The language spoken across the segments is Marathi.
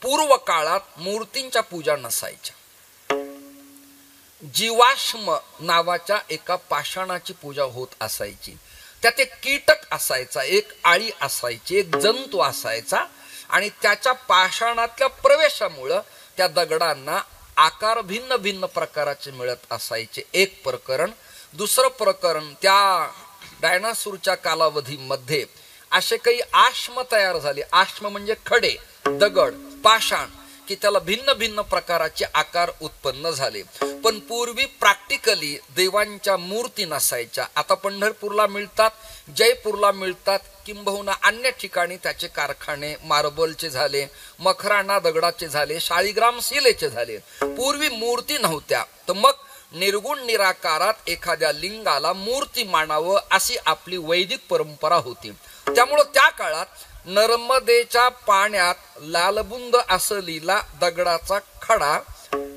पूर्व काळात मूर्तींच्या पूजा नसायच्या. जीवाश्म नावाच्या एका पाषाणाची पूजा होत असायची. त्यात एक कीटक असायचा, एक आळी असायची, एक जंतू असायचा आणि त्याच्या पाषाणातल्या प्रवेशामुळं त्या दगडांना आकार भिन्न भिन्न प्रकाराचे मिळत असायचे. एक प्रकरण. दुसरं प्रकरण, त्या डायनासोरच्या कालावधीमध्ये असे काही आश्म तयार झाले. आश्म म्हणजे खडे, दगड, पाषाण, की त्याला भिन्न भिन्न प्रकाराचे आकार उत्पन्न झाले. पण पूर्वी प्रॅक्टिकली देवांच्या मूर्ती नसायच्या. आता पंढरपूरला मिळतात, जयपूरला मिळतात, किंबहुना अन्य ठिकाणी त्याचे कारखाने मार्बलचे झाले, मखराणा दगडाचे झाले, शाळीग्राम शिलेचे झाले. पूर्वी मूर्ती नव्हत्या. तर मग निर्गुण निराकारात एखाद्या लिंगाला मूर्ती मानावं अशी आपली वैदिक परंपरा होती. त्यामुळं त्या काळात नर्मदेच्या पाण्यात लालबुंद असलेला दगडाचा खडा,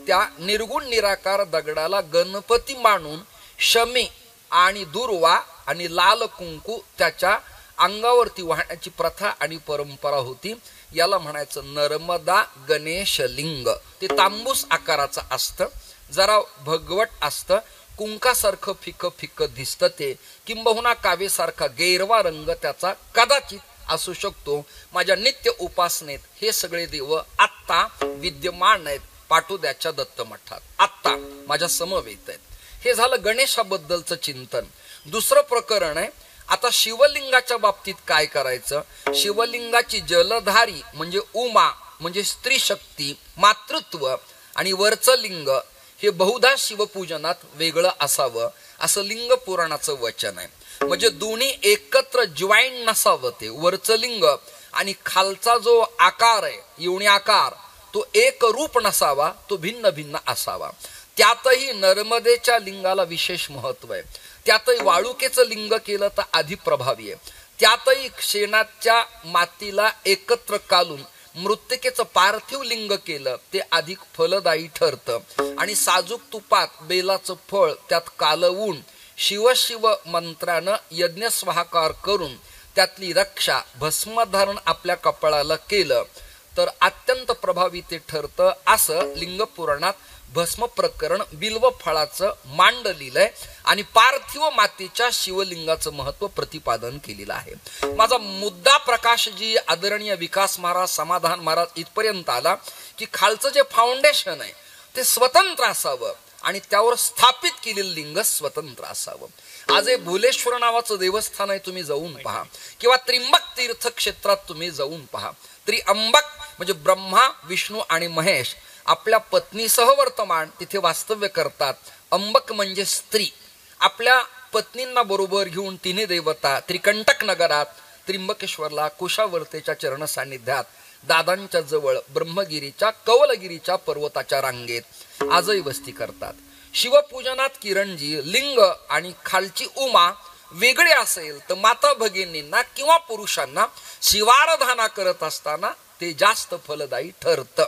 त्या निर्गुण निराकार दगडाला गणपती मानून शमी आणि दुर्वा आणि लाल कुंकू त्याच्या अंगावरती वाहण्याची प्रथा आणि परंपरा होती. याला म्हणायचं नर्मदा गणेश लिंग. ते तांबूस आकाराचं असतं, जरा भगवट असतं, कुंकासारखं फिकं फिकं दिसतं ते, किंबहुना कावेसारखा गेरवा रंग त्याचा कदाचित असू शकतो. माझ्या नित्य उपासनेत हे सगळे देव आत्ता विद्यमान आहेत पाटोद्याच्या दत्त मठात, आत्ता माझ्या समवेत आहेत. हे झालं गणेशाबद्दलचं चिंतन. दुसरं प्रकरण आहे, आता शिवलिंगाच्या बाबतीत काय करायचं. शिवलिंगाची जलधारी म्हणजे उमा म्हणजे स्त्री शक्ती, मातृत्व, आणि वरचं लिंग हे बहुधा शिवपूजनात वेगळं असावं असं लिंग पुराणाचं वचन आहे. म्हणजे दोन्ही एकत्र जॉईन नसावं ते. वरचं लिंग आणि खालचा जो आकार आहे, योनी आकार, तो एक रूप नसावा, तो भिन्न भिन्न असावा. त्यातही नर्मदेच्या लिंगाला विशेष महत्व आहे. त्यातही वाळुकेचं लिंग केलं तर अधिक प्रभावी आहे. त्यातही शेणाच्या मातीला एकत्र कालून मृत्तिकेचं पार्थिव लिंग केलं ते अधिक फलदायी ठरतं. आणि साजूक तुपात बेलाचं फळ त्यात कालवून शिव शिव मंत्रानं यज्ञ स्वाहाकार करून त्यातली रक्षा भस्मधारण आपल्या कपाळाला केलं तर अत्यंत प्रभावी ते ठरतं. असं लिंग पुराणात भस्म प्रकरण बिल्व फळाचं मांडलेलंय आणि पार्थिव मातेच्या शिवलिंगाचं महत्व प्रतिपादन केलेलं आहे. माझा मुद्दा प्रकाशजी, आदरणीय विकास महाराज, समाधान महाराज इथपर्यंत आला की खालचं जे फाउंडेशन आहे ते स्वतंत्र असावं आणि त्यावर स्थापित केलेलं लिंग स्वतंत्र असावं. आज हे भुलेश्वर नावाचं देवस्थान आहे, तुम्ही जाऊन पहा, किंवा त्रिंबक तीर्थ क्षेत्रात तुम्ही जाऊन पहा. त्रिअंबक म्हणजे ब्रह्मा, विष्णू आणि महेश आपल्या पत्नीसह वर्तमान तिथे वास्तव्य करतात. अंबक म्हणजे स्त्री. आपल्या पत्नींना बरोबर घेऊन तिन्ही देवता त्रिकंटक नगरात त्रिंबकेश्वरला कुशावर्तेच्या चरण सान्निध्यात दादांच्या जवळ ब्रह्मगिरीच्या कवलगिरीच्या पर्वताच्या रांगेत आजही वस्ती करतात. शिवपूजनात किरणजी लिंग आणि खालची उमा वेगळे असेल तर माता भगिनींना किंवा पुरुषांना शिवाराधना करत असताना ते जास्त फलदायी ठरतं.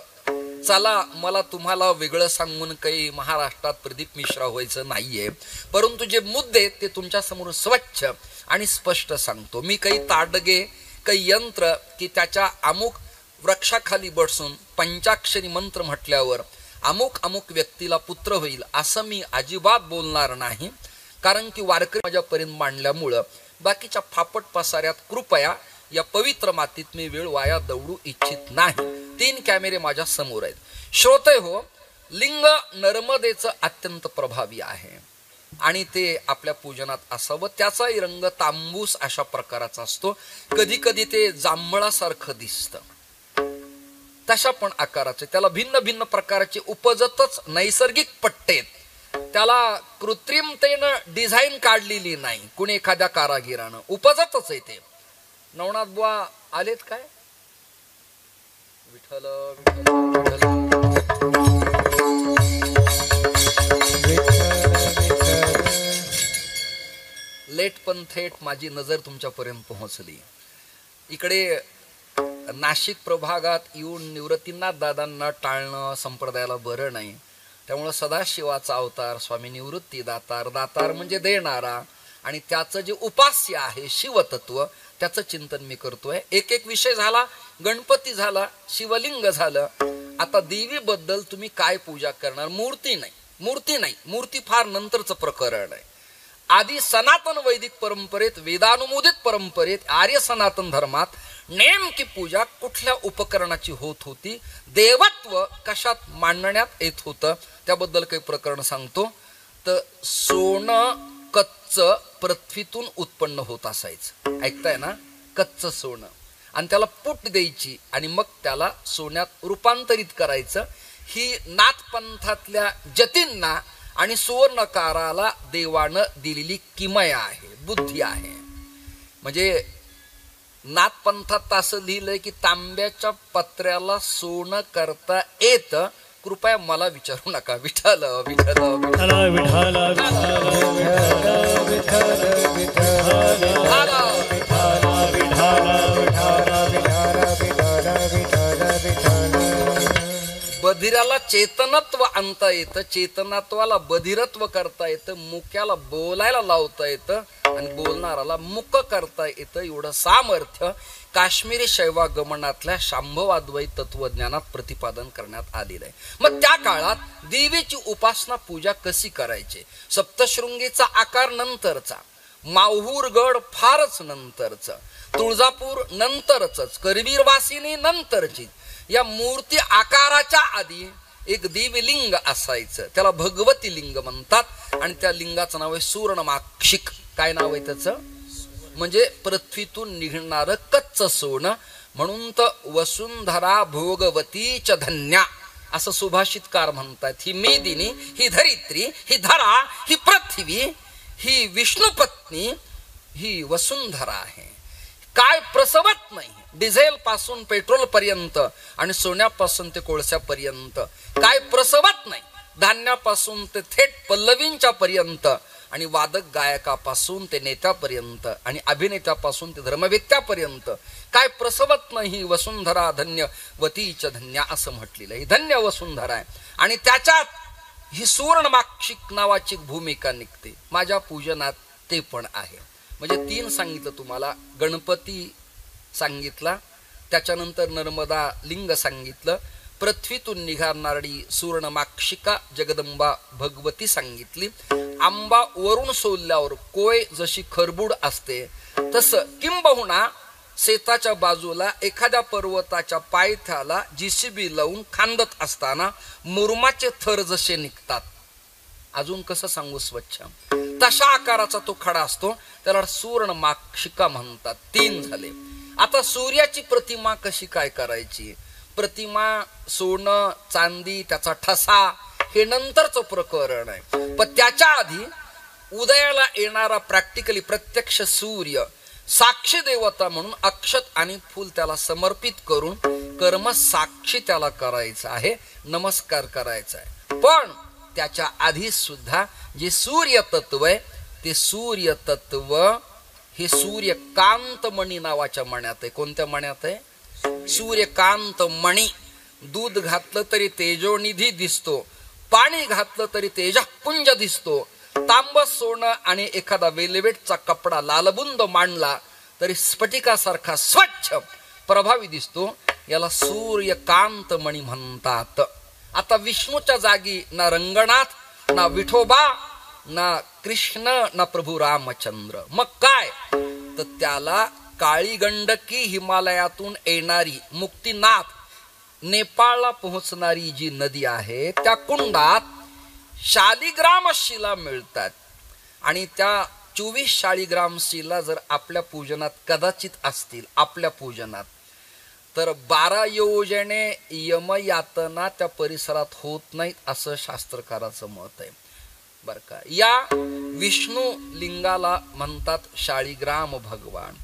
चला, मला तुम्हाला वेगळं सांगून काही महाराष्ट्रात प्रदीप मिश्रा व्हायचं नाहीये, परंतु जे मुद्दे ते तुमच्या समोर स्वच्छ आणि स्पष्ट सांगतो. मी काही ताडगे, काही यंत्र की त्याच्या अमुक वृक्षाखाली बसून पंचाक्षरी मंत्र म्हटल्यावर अमुक अमुक व्यक्तीला पुत्र होईल असं मी अजिबात बोलणार नाही. कारण की वारकरी माझ्यापर्यंत मांडल्यामुळं बाकीच्या फापट पसाऱ्यात कृपया या पवित्र मातीत मी वेळ वाया दौडू इच्छित नाही. 3 कॅमेरे माझ्या समोर आहेत. श्रोते हो, लिंग नर्मदेचं अत्यंत प्रभावी आहे आणि ते आपल्या पूजनात असावं. त्याचाही रंग तांबूस अशा प्रकाराचा असतो. कधी कधी ते जांभळासारखं दिसतं, तशा पण आकाराचे. त्याला भिन्न भिन्न प्रकारचे उपजतच नैसर्गिक पट्टेत. त्याला कृत्रिमतेनं डिझाईन काढलेली नाही कुणी एखाद्या कारागिरानं, उपजतच आहे ते. नवनाथ बुवा आलेत काय? विठ्ठल लेट पण थेट माझी नजर तुमच्यापर्यंत पोहोचली. इकडे नाशिक प्रभागात येऊन निवृत्तीनाथ दादांना टाळणं संप्रदायाला बरं नाही. त्यामुळे सदाशिवाचा अवतार स्वामी निवृत्ती दातार, दातार म्हणजे देणारा, आणि त्याचं जे उपास्य आहे शिवतत्व त्याचं चिंतन मी करतोय. एक एक विषय झाला, गणपती झाला, शिवलिंग झालं. आता देवीबद्दल तुम्ही काय पूजा करणार? मूर्ती नाही, मूर्ती नाही, मूर्ती फार नंतरचं प्रकरण आहे. आधी सनातन वैदिक परंपरेत, वेदानुमोदित परंपरेत, आर्य सनातन धर्मात नेमकी पूजा कुठल्या उपकरणाची होत होती, देवत्व कशात मांडण्यात येत होतं, त्याबद्दल काही प्रकरण सांगतो. तर सोनं कच्च पृथ्वीतून उत्पन्न होत असायचं. ऐकताय ना? कच्च सोनं, आणि त्याला पूट द्यायची आणि मग त्याला सोन्यात रूपांतरित करायचं. ही नाथपंथातल्या जतींना आणि सुवर्णकाराला देवानं दिलेली किमया आहे, बुद्धी आहे. म्हणजे नाथपंथात असं लिहिलंय की तांब्याच्या पत्र्याला सोनं करता येतं. कृपया मला विचारू नका. विठ्ठल विठ्ठल विठ्ठल बधिराला चेतनत्व आणता येतं, चेतनत्वाला बधिरत्व करता येतं, मुक्याला बोलायला लावता येतं आणि बोलणाराला मुक करता येतं. एवढं सामर्थ्य काश्मीरी शैवागमनातल्या शांभवाद्वैत तत्वज्ञानात प्रतिपादन करण्यात आलेलं आहे. मग त्या काळात देवीची उपासना पूजा कशी करायची? सप्तशृंगीचा आकार नंतरचा, माहूरगड फारच नंतरचं, तुळजापूर नंतरच, करवीरवासिनी नंतरची. या मूर्ती आकाराच्या आधी एक देवलिंग असायचं, त्याला भगवती लिंग म्हणतात. आणि त्या लिंगाचं नाव आहे सुवर्णमाक्षिक. काय नाव आहे त्याचं? म्हणजे पृथ्वीतून निघणारं कच्च सोनं. म्हणून तर वसुंधरा भोगवतीच धन्या असं सुभाषितकार म्हणतात. ही मेदिनी, ही धरित्री, ही धरा, ही पृथ्वी, ही विष्णुपत्नी, ही वसुंधरा आहे. काय प्रसवत नाही. डिझेल पासून पेट्रोल पर्यंत आणि सोन्यापासून ते कोळशापर्यंत काय प्रसवत नाही. धान्यापासून ते थेट पल्लवींच्या पर्यंत आणि वादक गायकापासून ते नेत्यापर्यंत आणि अभिनेत्यापासून ते धर्मवेत्यापर्यंत काय प्रसवत नाही. वसुंधरा धन्य वतीच धन्या असं म्हटलेलं आहे. धन्य वसुंधरा आहे. आणि त्याच्यात ही सुवर्णमाक्षिक नावाची भूमिका निघते. माझ्या पूजनात ते पण आहे. म्हणजे 3 सांगितलं तुम्हाला. गणपती सांगितला, त्याच्यानंतर नर्मदा लिंग सांगितलं, पृथ्वीतून निघाणारी सुवर्णमाक्षिका जगदंबा भगवती सांगितली. आंबा वरून सोलल्यावर कोय जशी खरबूड असते तसं किंबहुना शेताच्या बाजूला एखाद्या पर्वताच्या पायथ्याला जीसीबी लावून खांदत असताना मुरुमाचे थर जसे निघतात, अजून कसं सांगू स्वच्छ, तशा आकाराचा तो खडा असतो, त्याला सुवर्णमाक्षिका म्हणतात. 3 झाले. आता सूर्याची प्रतिमा कशी काय करायची? प्रतिमा सोनं चांदी, त्याचा ठसा, हे नंतरचं प्रकरण आहे. पण त्याच्या आधी उदयाला येणारा प्रॅक्टिकली प्रत्यक्ष सूर्य साक्षी देवता म्हणून अक्षत आणि फूल त्याला समर्पित करून कर्म साक्षी त्याला करायचं आहे, नमस्कार करायचा आहे. पण त्याच्या आधी सुद्धा जे सूर्य तत्व आहे ते सूर्य तत्व हे सूर्यकांत मणी नावाच्या मण्यात आहे. कोणत्या मण्यात आहे? सूर्यकांत मणी. दूध घातलं तरी तेजोनिधी दिसतो, पाणी घातलं तरी तेजपुंज दिसतो. तांब सोनं आणि एखादा वेलवेटचा कपडा लालबुंद मांडला तरी स्फटिकासारखा स्वच्छ प्रभावी दिसतो. याला सूर्यकांत मणी म्हणतात. आता विष्णूच्या जागी ना रंगनाथ, ना विठोबा, ना कृष्ण, ना प्रभू रामचंद्र. मग काय? तर त्याला काळी गंडकी हिमालयातून येणारी मुक्तीनाथ नेपाळला पोहोचणारी जी नदी आहे त्या कुंडात शालिग्राम शिला मिळतात. आणि त्या 24 शालिग्राम शिला जर आपल्या पूजनात कदाचित असतील, आपल्या पूजनात, तर 12 योजने यमयातना त्या परिसरात होत नाहीत असं शास्त्रकाराचं मत आहे बर का. या विष्णू लिंगाला म्हणतात शालिग्राम भगवान.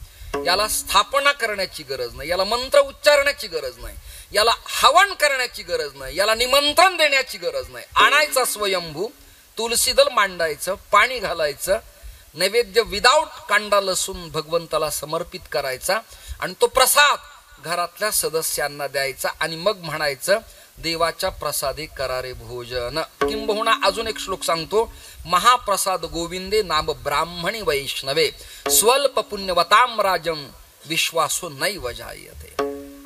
याला स्थापना करण्याची गरज नाही, याला मंत्र उच्चारण्याची गरज नाही, याला हवन करण्याची गरज नाही, याला निमंत्रण देण्याची गरज नाही. आणायचा स्वयंभू, तुलसीदल मांडायचं, पाणी घालायचं, नैवेद्य विदाऊट कांदा लसूण भगवंताला समर्पित करायचा आणि तो प्रसाद घरातल्या सदस्यांना द्यायचा आणि मग म्हणायचं देवाच्या प्रसादे करारे भोजन. किंबहुना अजून एक श्लोक सांगतो. महाप्रसाद गोविंदे नाम ब्राह्मणी वैष्णवे स्वल्प पुण्यवताम राजम विश्वासो नैव जायते.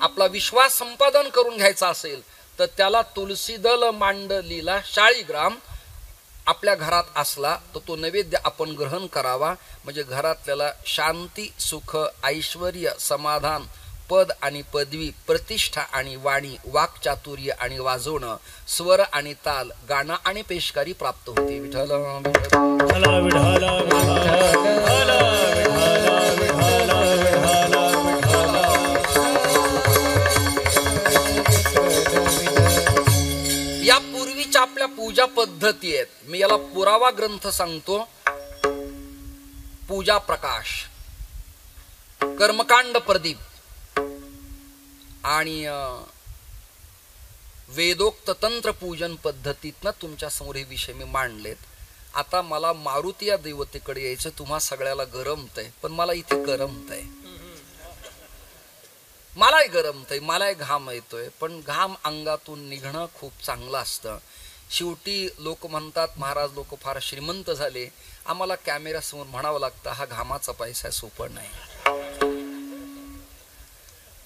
आपला विश्वास संपादन करून घ्यायचा असेल तर त्याला तुलसी दल मांडलीला 40 ग्राम आपल्या घरात असला तर तो नैवेद्य आपण ग्रहण करावा. म्हणजे घरातल्याला शांती, सुख, ऐश्वर्य, समाधान, पद आणि पदवी, प्रतिष्ठा आणि वाणी, वाक्चातुर्य आणि वाजवणं, स्वर आणि ताल, गाणं आणि पेशकारी प्राप्त होते. विठ्ठल विठ्ठल विठ्ठल या पूर्वीच्या आपल्या पूजा पद्धती आहेत. मी याला पुरावा ग्रंथ सांगतो. पूजा प्रकाश, कर्मकांड प्रदीप आणि वेदोक्त तंत्र पूजन पद्धतीतनं तुमच्या समोर हे विषय मी मांडलेत. आता मला मारुती या देवतेकडे यायचं. तुम्हा सगळ्याला गरमतंय, पण मला इथे करमतंय. मलाही गरमतंय, मलाही घाम येतोय, पण घाम अंगातून निघणं खूप चांगलं असतं. शेवटी लोक म्हणतात महाराज लोक फार श्रीमंत झाले. आम्हाला कॅमेऱ्यासमोर म्हणावं लागतं हा घामाचा पैसा सोपं नाही.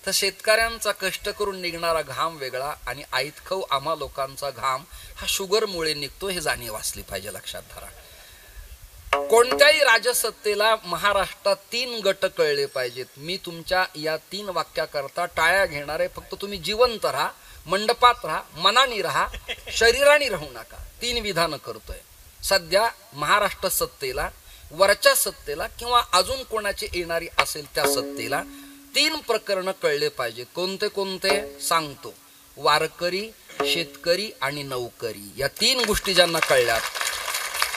तर शेतकऱ्यांचा कष्ट करून निघणारा घाम वेगळा आणि आयतखव आम्हा लोकांचा घाम हा शुगरमुळे निघतो. हे जाणीव असली पाहिजे, लक्षात धरा. कोणत्याही राजसत्तेला महाराष्ट्रात 3 गट कळले पाहिजेत. मी तुमच्या या 3 वाक्याकरता टाळ्या घेणार आहे. फक्त तुम्ही जिवंत राहा, मंडपात राहा, मनाने राहा, शरीराने राहू नका. 3 विधानं करतोय सध्या महाराष्ट्र सत्तेला, वरच्या सत्तेला किंवा अजून कोणाची येणारी असेल त्या सत्तेला 3 प्रकरण कळले पाहिजे. कोणते कोणते सांगतो. वारकरी, शेतकरी आणि नौकरी. या 3 गोष्टी ज्यांना कळल्यात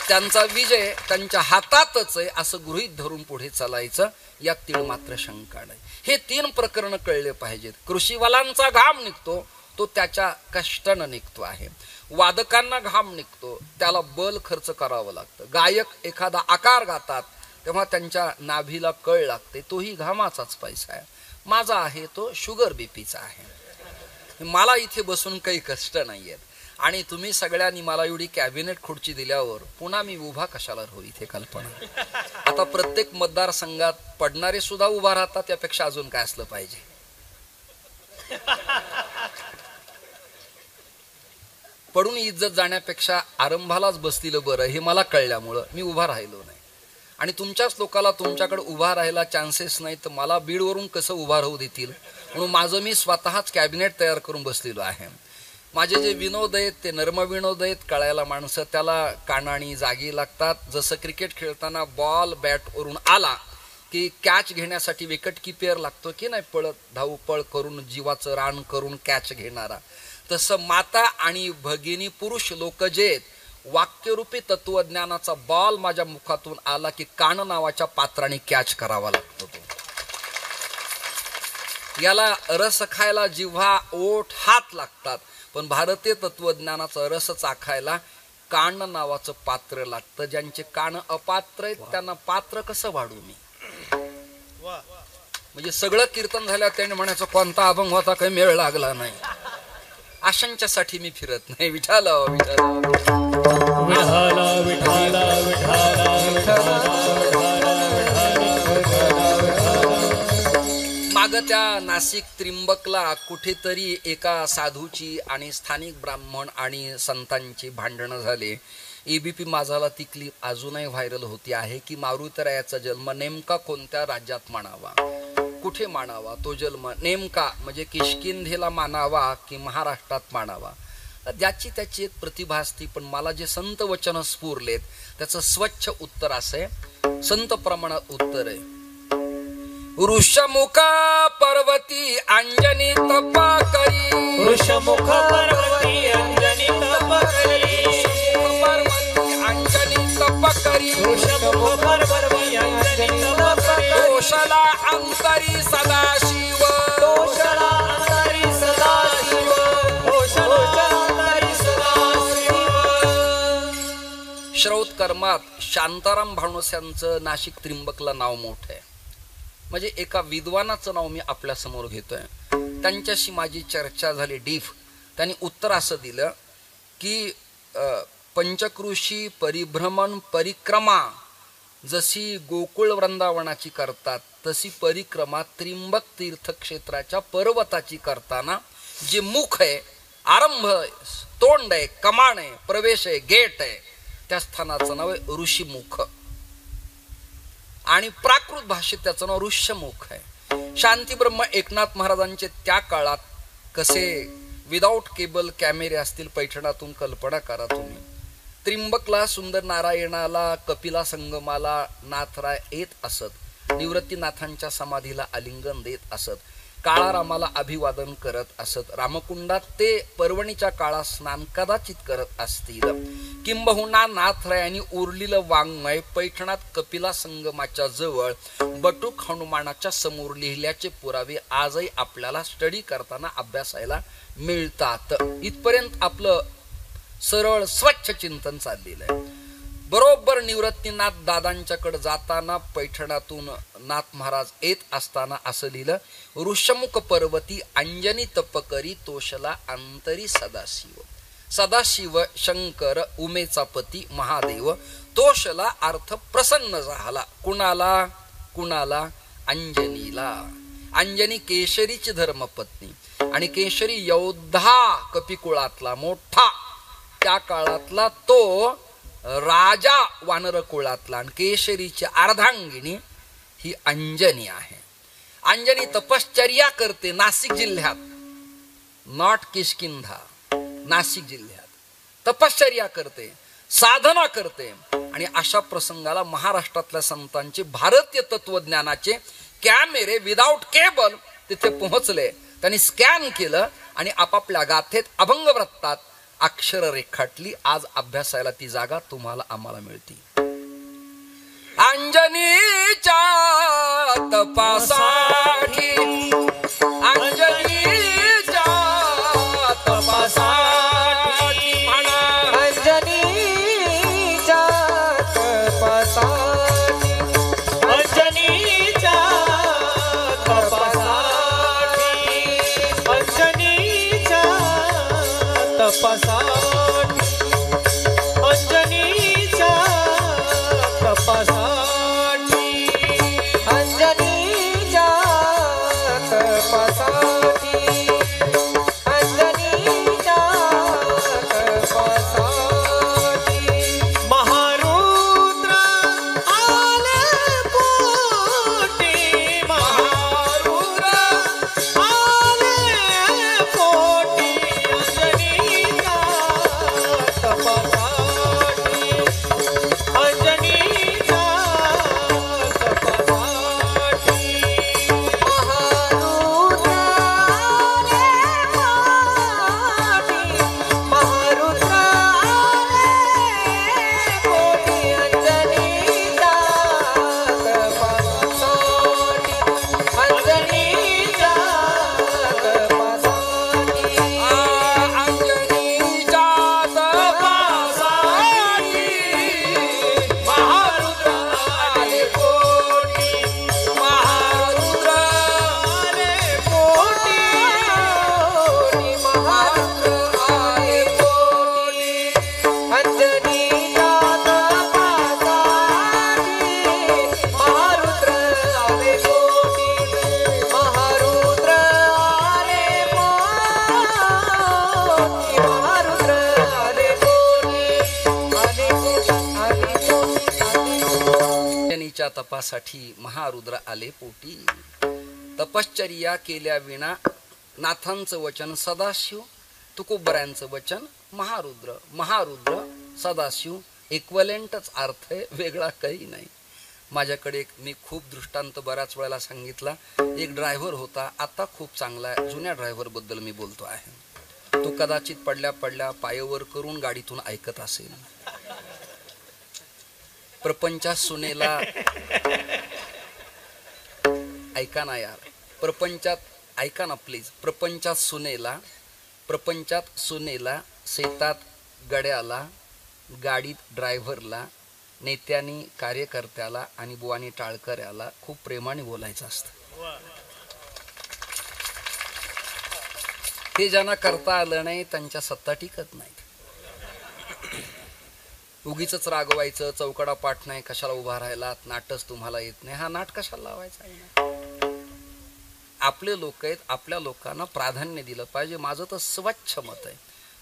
त्यांचा विजय त्यांच्या हातातच आहे असं गृहीत धरून पुढे चालायचं. यात तीळ मात्र शंका नाही. हे 3 प्रकरण कळले पाहिजेत. कृषीवालांचा घाम निघतो तो त्याच्या कष्टानं निघतो आहे. वादकांना घाम निघतो त्याला बल खर्च करावं लागतं. गायक एखादा आकार गातात तेव्हा त्यांच्या नाभीला कळ लागते, तोही घामाचाच पैसा आहे. माझा आहे तो शुगर बीपीचा आहे. मला इथे बसून काही कष्ट नाहीयेत. आणि तुम्ही सगळ्यांनी मला एवढी कॅबिनेट खुर्ची दिल्यावर पुन्हा मी उभा कशाला राहू इथे कल्पना. आता प्रत्येक मतदारसंघात पडणारे सुद्धा उभा राहतात, त्यापेक्षा अजून काय असलं पाहिजे. पडून इज्जत जाण्यापेक्षा आरंभालाच बसलेलं बरं हे मला कळल्यामुळं मी उभा राहिलो नाही. आणि तुमच्याच लोकाला तुमच्याकडे उभा राहायला चान्सेस नाही तर मला बीडवरून कसं उभा राहू देतील. म्हणून माझं मी स्वतःच कॅबिनेट तयार करून बसलेलो आहे. माझे जे विनोद आहेत ते नर्म विनोद आहेत. कळायला माणसं त्याला कानाणी जागी लागतात. जसं क्रिकेट खेळताना बॉल बॅटवरून आला की कॅच घेण्यासाठी विकेट किपर लागतो की नाही, पळत धावपळ करून जीवाचं रान करून कॅच घेणारा, तसं माता आणि भगिनी पुरुष लोक जे आहेत वाक्यरूपी तत्वज्ञानाचा बॉल माझ्या मुखातून आला की कान नावाच्या पात्राने कॅच करावा लागतो. याला रस खायला जिव्हा, ओठ, हात लागतात, पण भारतीय तत्वज्ञानाचा रस चाखायला कान नावाचं पात्र लागतं. ज्यांचे कान अपात्र आहेत त्यांना पात्र कसं वाढू मी. म्हणजे सगळं कीर्तन झालं त्याने म्हणायचं कोणता अभंग होता काही मेळ लागला नाही. अशांच्यासाठी मी फिरत नाही. विठाला विठाला विठाला विठाला विठाला. माग त्या नाशिक त्रिंबकला कुठेतरी एका साधूची आणि स्थानिक ब्राह्मण आणि संतांची भांडणं झाले. एबीपी माझाला ती क्लिप अजूनही व्हायरल होती आहे की मारुतरायाचा जन्म नेमका कोणत्या राज्यात मानावा, कुठे मानावा, तो जन्म नेमका म्हणजे किष्किंधेला मानावा की महाराष्ट्रात मानावा. ज्याची त्याची एक प्रतिभा असती. पण मला जे संत वचन स्फुरलेत त्याचं स्वच्छ उत्तर असे, संत प्रमाणात उत्तर आहे. ऋषमुख पर्वती अंजनी तपा करी, ऋषमुख पर्वती अंजनी तपा करी, अंजनी तपा करी, ऋषमुख पर्वती अंजनी तपा करी. दोषला अंतरी सदाशिव, दोषला अंतरी सदाशिव, दोषला अंतरी सदाशिव. श्रौत कर्मात शांताराम भानुस्यांचं नाशिक त्रिंबकला नाव मोठं आहे. म्हणजे एका विद्वानाचं नाव मी आपल्या समोर घेतोय. त्यांच्याशी माझी चर्चा झाली डीफ. त्यांनी उत्तर असं दिलं की पंचकृषी परिभ्रमण परिक्रमा जशी गोकुळ वृंदावनाची करतात तशी परिक्रमा त्रिंबक तीर्थक्षेत्राच्या पर्वताची करताना जे मुख आहे, आरंभ आहे, तोंड आहे, कमान आहे, प्रवेश आहे, गेट आहे, त्या स्थानाचं नाव आहे ऋषीमुख आणि प्राकृत भाषेत त्याचं नाव ऋष्यमुख आहे. शांतीब्रह्म एकनाथ महाराजांचे त्या काळात कसे विदाऊट केबल कॅमेरे असतील पैठणातून कल्पना करा तुम्ही. त्रिंबकला, सुंदर नारायणाला, कपिला संगमाला नाथराय येत असत, निवृत्तीनाथांच्या समाधीला आलिंगन देत असत, काळारामाला अभिवादन करत असत, रामकुंडात ते पर्वणीच्या काळात स्नान कदाचित करत असतील. किंबहुना नाथरायांनी उरलेलं वाङ्मय पैठणात कपिला संगमाच्या जवळ बटुक हनुमानाच्या समोर लिहिल्याचे पुरावे आजही आपल्याला स्टडी करताना अभ्यासायला मिळतात. इथपर्यंत आपलं सरळ स्वच्छ चिंतन चाललेलं आहे. बरोबर निवृत्तीनाथ दादांच्याकडे जाताना पैठणातून नाथ महाराज येत असताना असं लिहिलं, ऋषमुख पर्वती अंजनी तपकरी तोषला अंतरी सदाशिव. सदाशिव शंकर उमेचा पती महादेव, तोषला अर्थ प्रसन्न झाला. कुणाला? कुणाला? अंजनीला. अंजनी केशरीची धर्मपत्नी आणि केशरी योद्धा कपिकुळातला मोठा, त्या काळातला तो राजा वानर कुळातला, आणि केशरीची अर्धांगिनी ही अंजनी आहे. अंजनी तपश्चर्या करते नाशिक जिल्ह्यात, नॉट किष्किंधा, नाशिक जिल्ह्यात तपश्चर्या करते, साधना करते. आणि अशा प्रसंगाला महाराष्ट्रातल्या संतांचे भारतीय तत्वज्ञानाचे कॅमेरे विदाऊट केबल तिथे पोहोचले. त्यांनी स्कॅन केलं आणि आपापल्या गाथेत अभंगवृत्तात अक्षर रेखाटली. आज अभ्यासायला ती जागा तुम्हाला आम्हाला मिळते. अंजनीच्या तपासाठी, अंजनीच्या तपासाठी म्हणा, अंजनीच्या तपासाठी, अंजनीच्या तपासाठी, अंजनीच्या तपासाठी, अंजनीच्या तपासाठी, अंजनीच्या तपासाठी, अंजनीच्या तपासाठी. महारुद्र आले पोटी, महारुद्र आले पोटी, अंजनीच्या तपासाठी, अंजनीच्या तपासाठी. महारुद्र आले पोटी, महारुद्र आले पोटी, अंजनीच्या तपासाठी, अंजनीच्या तपासाठी. अंजनीच्या तपासाठी महारुद्र आले पोटी, महारुद्र आले पोटी, महारुद्र आले पोटी, अंजनीच्या तपासाठी, महारुद्र आले पोटी, महारुद्र आले पोटी, महारुद्र आले पोटी, आले पोटी. अंजनीच्या तपासाठी महारुद्र आले पोटी. तपश्चर्या केल्या विना नाथांचं वचन सदाशिव, तुकोबऱ्यांचं वचन महारुद्र. महारुद्र सदाशिव इक्वलेंटच अर्थ आहे, वेगळा काही नाही. माझ्याकडे मी खूप दृष्टांत बऱ्याच वेळेला सांगितला. एक ड्रायव्हर होता, आता खूप चांगला आहे, जुन्या ड्रायव्हर बद्दल मी बोलतो आहे. तो कदाचित पडल्या पडल्या पायवर करून गाडीतून ऐकत असेल. प्रपंचात सुनेला, ऐका ना यार, प्रपंचात ऐका ना प्लीज, प्रपंचात सुनेला, शेतात गड्याला, गाडीत ड्रायव्हरला, नेत्यानी कार्यकर्त्याला आणि बुवानी टाळकऱ्याला खूप प्रेमाने बोलायचं असतं. ते ज्यांना करता आलं नाही त्यांच्या सत्ता टिकत नाहीत. उगीच रागवायचं, चौकडा पाठ नाही, कशाला उभा राहिलात, नाटच तुम्हाला येत नाही, हा नाट कशाला लावायचा आहे? आपले लोक आहेत, आपल्या लोकांना प्राधान्य दिलं पाहिजे. माझं तर स्वच्छ मत आहे,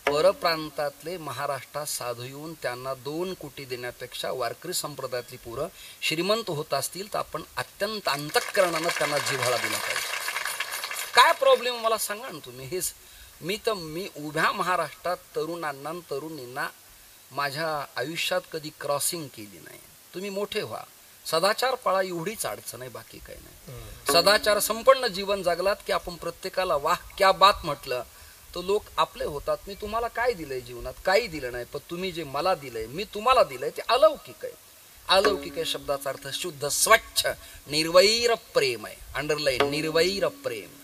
परप्रांतातले महाराष्ट्रात साधू येऊन त्यांना 2 कोटी देण्यापेक्षा वारकरी संप्रदायातली पोरं श्रीमंत होत असतील तर आपण अत्यंत अंतःकरणानं त्यांना जिव्हाळा दिला पाहिजे. काय प्रॉब्लेम मला सांगा ना तुम्ही. हेच मी उभ्या महाराष्ट्रात तरुणांना तरुणींना माझ्या आयुष्यात कधी क्रॉसिंग केली नाही. तुम्ही मोठे व्हा, सदाचार पाळा, एवढीच अडचण आहे, बाकी काही नाही. सदाचार संपन्न जीवन जगलात की आपण प्रत्येकाला वाह क्या बात म्हटलं तर लोक आपले होतात. मी तुम्हाला काय दिलंय जीवनात? काही दिलं नाही, पण तुम्ही जे मला दिलंय, मी तुम्हाला दिलंय ते अलौकिक आहे. अलौकिक आहे शब्दाचा अर्थ शुद्ध, स्वच्छ, निर्वैर प्रेम आहे. अंडरलाईन, निर्वैर प्रेम.